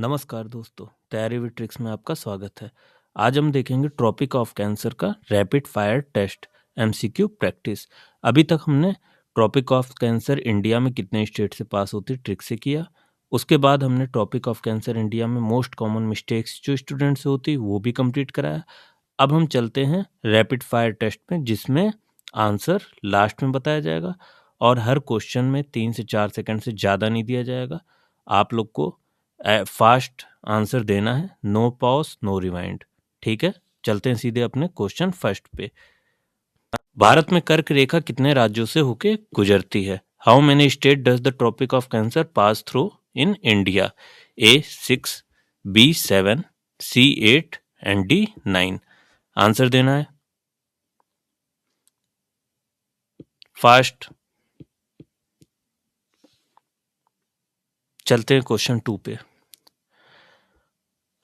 नमस्कार दोस्तों, तैयारी विद ट्रिक्स में आपका स्वागत है। आज हम देखेंगे ट्रॉपिक ऑफ कैंसर का rapid fire test MCQ practice. अभी तक हमने ट्रॉपिक ऑफ कैंसर इंडिया में कितने स्टेट से पास होती ट्रिक से किया। उसके बाद हमने ट्रॉपिक ऑफ कैंसर इंडिया में मोस्ट कॉमन मिस्टेक्स जो स्टूडेंट से होती वो भी कंप्लीट कराया। अब हम चलते हैं रैपिड फायर टेस्ट में, जिसमें आंसर लास्ट में बताया जाएगा और हर क्वेश्चन में 3 से 4 सेकंड से ज़्यादा नहीं दिया जाएगा। आप लोग को फास्ट आंसर देना है, नो पॉज नो रिवाइंड। ठीक है, चलते हैं सीधे अपने क्वेश्चन फर्स्ट पे। भारत में कर्क रेखा कितने राज्यों से होके गुजरती है? How many state does the tropic of Cancer pass through in India? A 6, B 7, C 8 and D 9। Answer देना है फास्ट। चलते हैं क्वेश्चन 2 पे।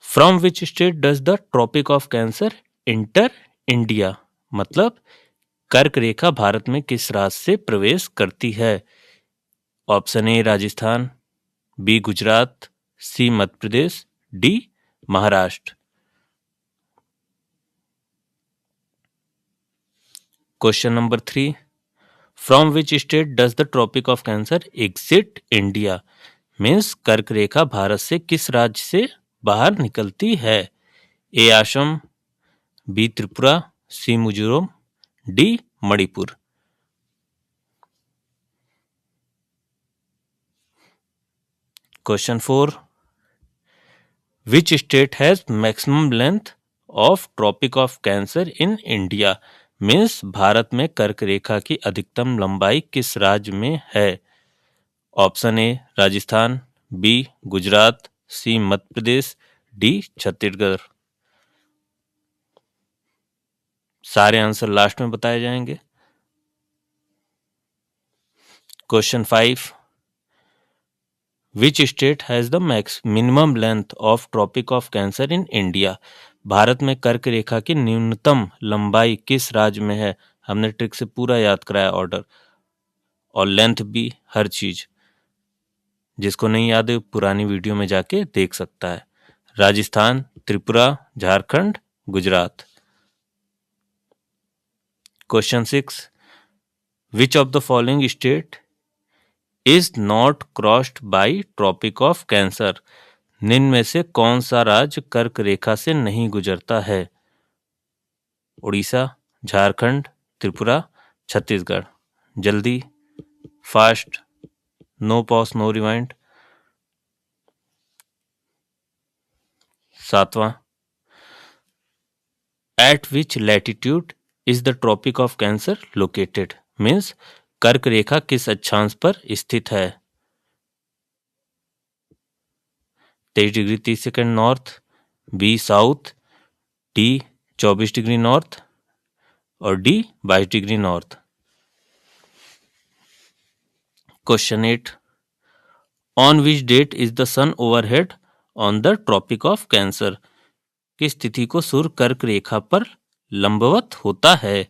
From which state does the tropic of Cancer enter India? मतलब कर्क रेखा भारत में किस राज्य से प्रवेश करती है? Option A Rajasthan, B Gujarat, C Madhya Pradesh, D Maharashtra. Question number 3, from which state does the tropic of cancer exit India? Means कर्क रेखा भारत से किस राज्य से बाहर निकलती है? A Assam, B Tripura, C Mizoram, D Manipur. Question 4, which state has maximum length of tropic of cancer in India? Means Bharat में कर्क रेखा की अधिकतम लंबाई किस राज्य में है? Option A Rajasthan, B Gujarat, C Madhya Pradesh, D Chhattisgarh. सारे आंसर लास्ट में बताए जाएंगे। Question 5, which state has the minimum length of tropic of cancer in India? Bharat में कर्क रेखा की न्यूनतम लंबाई किस राज्य में है? हमने ट्रिक से पूरा याद कराया ऑर्डर और लेंथ भी, हर चीज। जिसको नहीं याद है पुरानी वीडियो में जाके देख सकता है। Rajasthan, Tripura, Jharkhand, Gujarat. Question 6, which of the following state is not crossed by tropic of cancer? निम्न में से कौन सा राज्य कर्क रेखा से नहीं गुजरता है? उड़ीसा, झारखंड, त्रिपुरा, छत्तीसगढ़। जल्दी, fast, no pause no rewind. 7वां, at which latitude is the tropic of cancer located? Means कर्क रेखा किस अक्षांश पर स्थित है? 23 degree 30 second north, B south, D 24 degree north और D 22 degree north. Question 8, on which date is the sun overhead on the tropic of cancer? किस तिथि को सूर्य कर्क रेखा पर लंबवत होता है?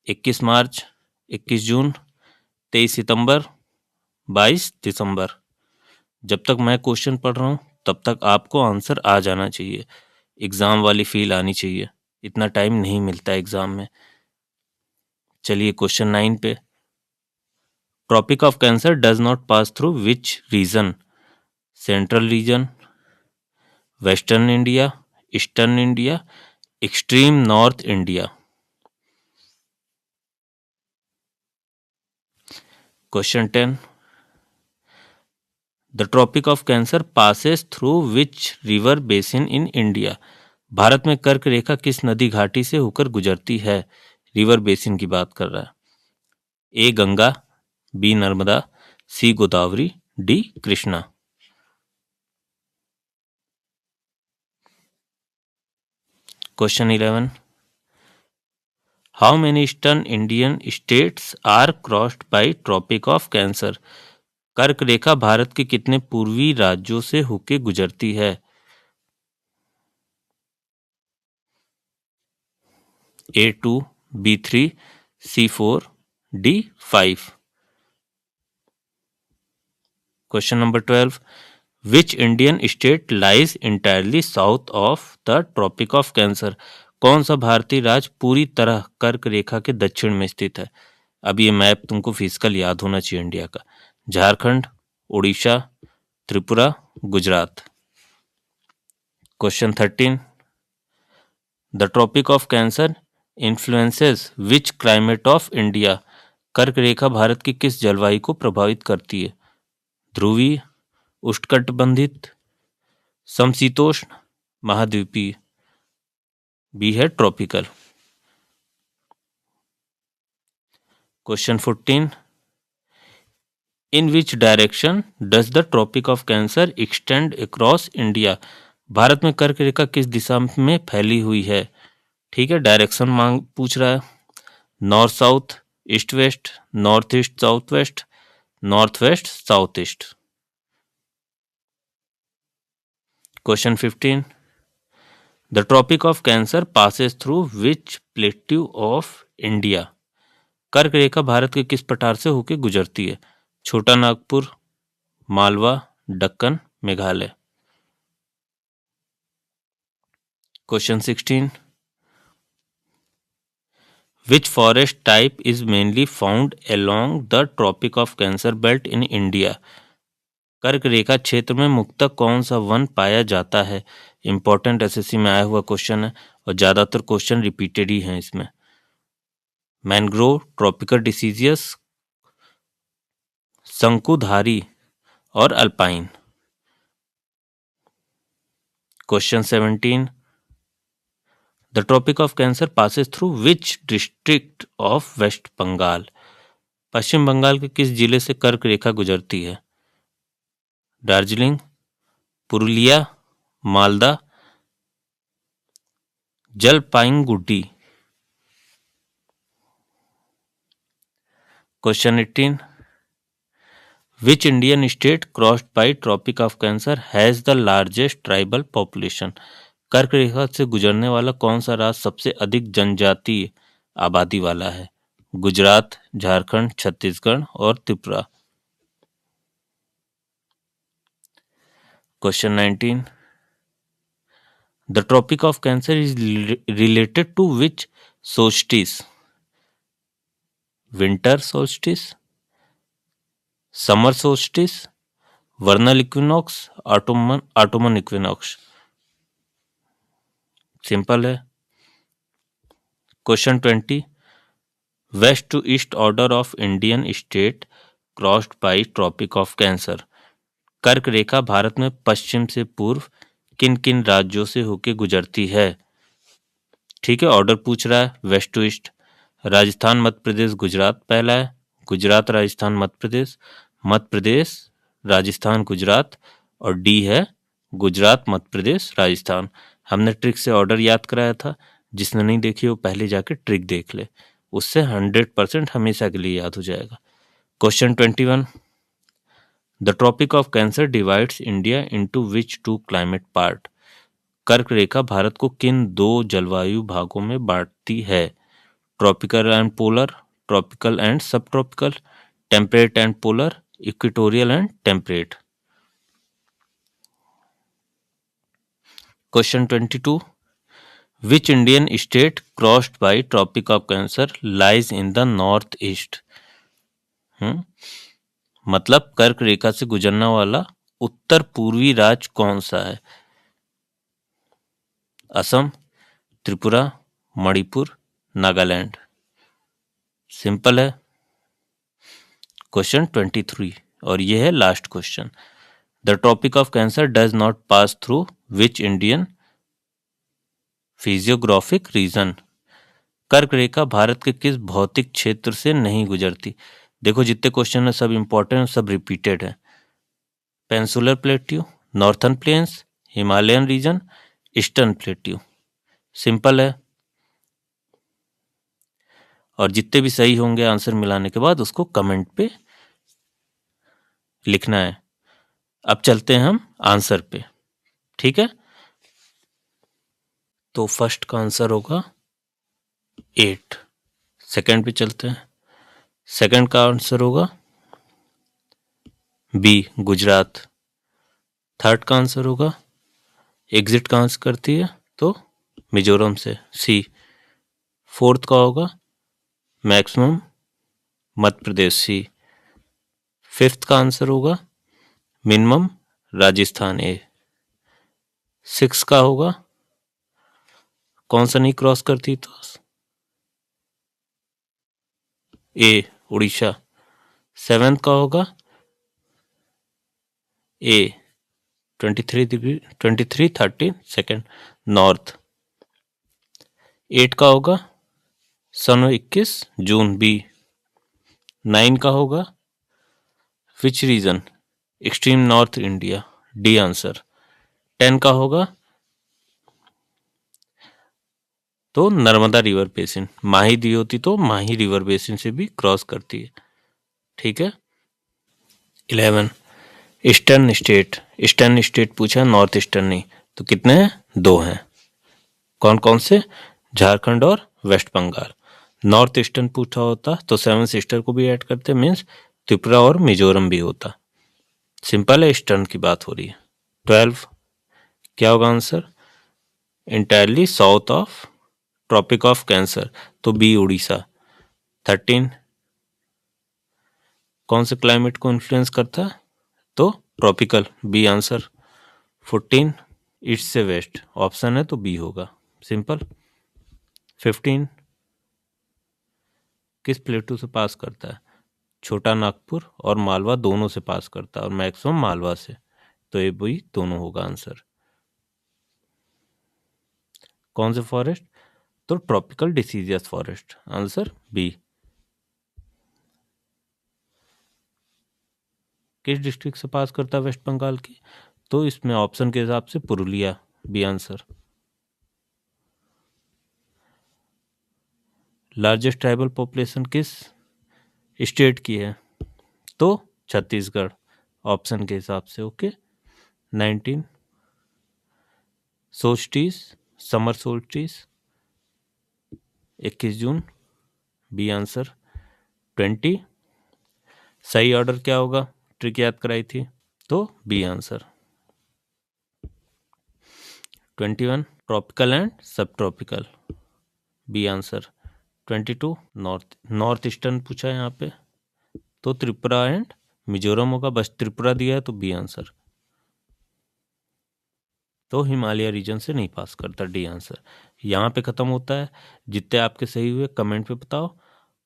21 मार्च, 21 जून, 23 सितंबर, 22 दिसंबर। जब तक मैं क्वेश्चन पढ़ रहा हूँ तब तक आपको आंसर आ जाना चाहिए। एग्जाम वाली फील आनी चाहिए, इतना टाइम नहीं मिलता एग्जाम में। चलिए क्वेश्चन 9 पे। Tropic of cancer does not pass through which region? Central region, western India, eastern India, extreme north India. Question 10, the tropic of cancer passes through which river basin in India? Bharat में कर्क रेखा किस नदी घाटी से होकर गुजरती है? रिवर बेसिन की बात कर रहा है। A Ganga, B Narmada, C Godavari, D Krishna. Question 11, how many eastern Indian states are crossed by tropic of cancer? कर्क रेखा भारत के कितने पूर्वी राज्यों से होके गुजरती है? A2, B3, C4, D5। Question number 12, which Indian state lies entirely south of the tropic of cancer? कौन सा भारतीय राज्य पूरी तरह कर्क रेखा के दक्षिण में स्थित है? अब ये मैप तुमको फिजिकल याद होना चाहिए इंडिया का। Jharkhand, Orissa, Tripura, Gujarat. Question 13, the tropic of cancer influences which climate of India? कर्क रेखा भारत की किस जलवायु को प्रभावित करती है? ध्रुवीय, उष्णकटिबंधित, समशीतोष्ण, महाद्वीपीय। बी है tropical. Question 14, in which direction does the tropic of cancer extend across India? Bharat में कर्क रेखा किस दिशा में फैली हुई है? ठीक है, डायरेक्शन मांग पूछ रहा है। North south, east west, north east south west, north west south east. Question 15, the tropic of cancer passes through which plateau of India? कर्क रेखा भारत के किस पठार से होकर गुजरती है? Chota Nagpur, Malwa, Deccan, Meghalaya. Question 16, which forest type is mainly found along the tropic of cancer belt in India? कर्क रेखा क्षेत्र में मुख्यतः कौन सा वन पाया जाता है? इंपॉर्टेंट एसएससी में आया हुआ क्वेश्चन है और ज्यादातर क्वेश्चन रिपीटेड ही हैं इसमें। मैंग्रोव, ट्रॉपिकल डिसीजियस, शंकुधारी और alpine. Question 17, the tropic of cancer passes through which district of West Bengal? Pashchim Bangal के किस जिले से कर्क रेखा गुजरती है? Darjeeling, Purulia, Malda, Jalpaiguri. Question 18, which Indian state crossed by tropic of cancer has the largest tribal population? कर्क रेखा से गुजरने वाला कौन सा राज्य सबसे अधिक जनजातीय आबादी वाला है? गुजरात, झारखंड, छत्तीसगढ़ और Tripura. Question 19, the tropic of cancer is related to which solstice? Winter solstice, summer solstice, vernal equinox, autumn equinox. Simple है। Question 20, west to east order of Indian state crossed by tropic of cancer? कर्क रेखा भारत में पश्चिम से पूर्व किन किन राज्यों से होकर गुजरती है? ठीक है, ऑर्डर पूछ रहा है waste to east. Rajasthan, Madhya Pradesh, Gujarat पहला है। गुजरात, राजस्थान, मध्य प्रदेश, मध्य प्रदेश, राजस्थान, गुजरात और डी है गुजरात, मध्य प्रदेश, राजस्थान। हमने ट्रिक से ऑर्डर याद कराया था, जिसने नहीं देखी वो पहले जाके ट्रिक देख ले, उससे 100% हमेशा के लिए याद हो जाएगा। Question 21, the tropic of cancer divides India into which two climate part? कर्क रेखा भारत को किन दो जलवायु भागों में बांटती है? Tropical and polar, tropical and subtropical, temperate and polar, equatorial and temperate. Question 22, which Indian state crossed by tropic of cancer lies in the north east? मतलब कर्क रेखा से गुजरने वाला उत्तर पूर्वी राज्य कौन सा है? असम, त्रिपुरा, मणिपुर, नागालैंड। सिंपल है। क्वेश्चन 23 और ये है last question, the tropic of cancer does not pass through which Indian physiographic region? कर्क रेखा भारत के किस भौतिक क्षेत्र से नहीं गुजरती? देखो जितने क्वेश्चन है सब इंपॉर्टेंट, सब रिपीटेड है। Peninsular plateau, northern plains, Himalayan region, eastern plateau. Simple है। और जितने भी सही होंगे आंसर मिलाने के बाद उसको कमेंट पे लिखना है। अब चलते हैं हम आंसर पे, ठीक है। तो फर्स्ट का आंसर होगा 8। सेकंड पे चलते हैं, सेकंड का आंसर होगा बी, गुजरात। थर्ड का आंसर होगा एग्जिट कहाँ से करती है, तो मिजोरम से, सी। फोर्थ का होगा मैक्सिमम मध्य प्रदेश, सी। फिफ्थ का आंसर होगा मिनिमम राजस्थान, ए। सिक्स का होगा कौन सा नहीं क्रॉस करती, तो ए, उड़ीसा। सेवेंथ का होगा ए, 23 डिग्री 23:13 नॉर्थ। एट का होगा सन 21 जून, बी। 9 का होगा which region, extreme north India, D answer. 10 का होगा तो नर्मदा रिवर बेसिन, माही दी होती तो माही रिवर बेसिन से भी क्रॉस करती है, ठीक है। 11 ईस्टर्न स्टेट, ईस्टर्न स्टेट पूछा, नॉर्थ ईस्टर्न नहीं, तो कितने हैं, 2 हैं। कौन कौन से, झारखंड और वेस्ट बंगाल। नॉर्थ ईस्टर्न पूछा होता तो सेवन सिस्टर को भी ऐड करते, मीन्स त्रिपुरा और मिजोरम भी होता। सिंपल है, ईस्टर्न की बात हो रही है। 12 क्या होगा answer, entirely south of tropic of cancer, तो बी, उड़ीसा। 13 कौन से क्लाइमेट को इन्फ्लुएंस करता है, तो ट्रॉपिकल, बी आंसर। 14 ईस्ट से वेस्ट, ऑप्शन है तो बी होगा, सिंपल। 15 किस प्लेटू से पास करता है, छोटा नागपुर और मालवा दोनों से पास करता है, और मैक्सिमम मालवा से, तो ये भी दोनों होगा आंसर। कौन से फॉरेस्ट, तो ट्रॉपिकल डिसीजियस फॉरेस्ट, आंसर बी। किस डिस्ट्रिक्ट से पास करता है वेस्ट बंगाल की, तो इसमें ऑप्शन के हिसाब से Purulia, B answer. Largest tribal population किस स्टेट की है, तो छत्तीसगढ़, ऑप्शन के हिसाब से, okay. 19 solstice, summer solstice 21 June, B answer. 20 सही ऑर्डर क्या होगा, ट्रिक याद कराई थी, तो B answer. 21 tropical and subtropical, B answer. 22 north eastern पूछा है यहाँ पे, तो त्रिपुरा एंड मिजोरम होगा, बस त्रिपुरा दिया है तो बी आंसर। तो हिमालय रीजन से नहीं पास करता, डी आंसर। यहाँ पे ख़त्म होता है। जितने आपके सही हुए कमेंट पे बताओ,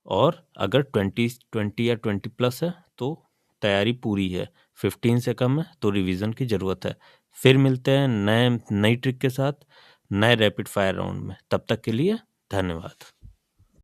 और अगर 20 या 20+ है तो तैयारी पूरी है, 15 से कम है तो रिवीजन की ज़रूरत है। फिर मिलते हैं नई ट्रिक के साथ, नए रैपिड फायर राउंड में। तब तक के लिए धन्यवाद।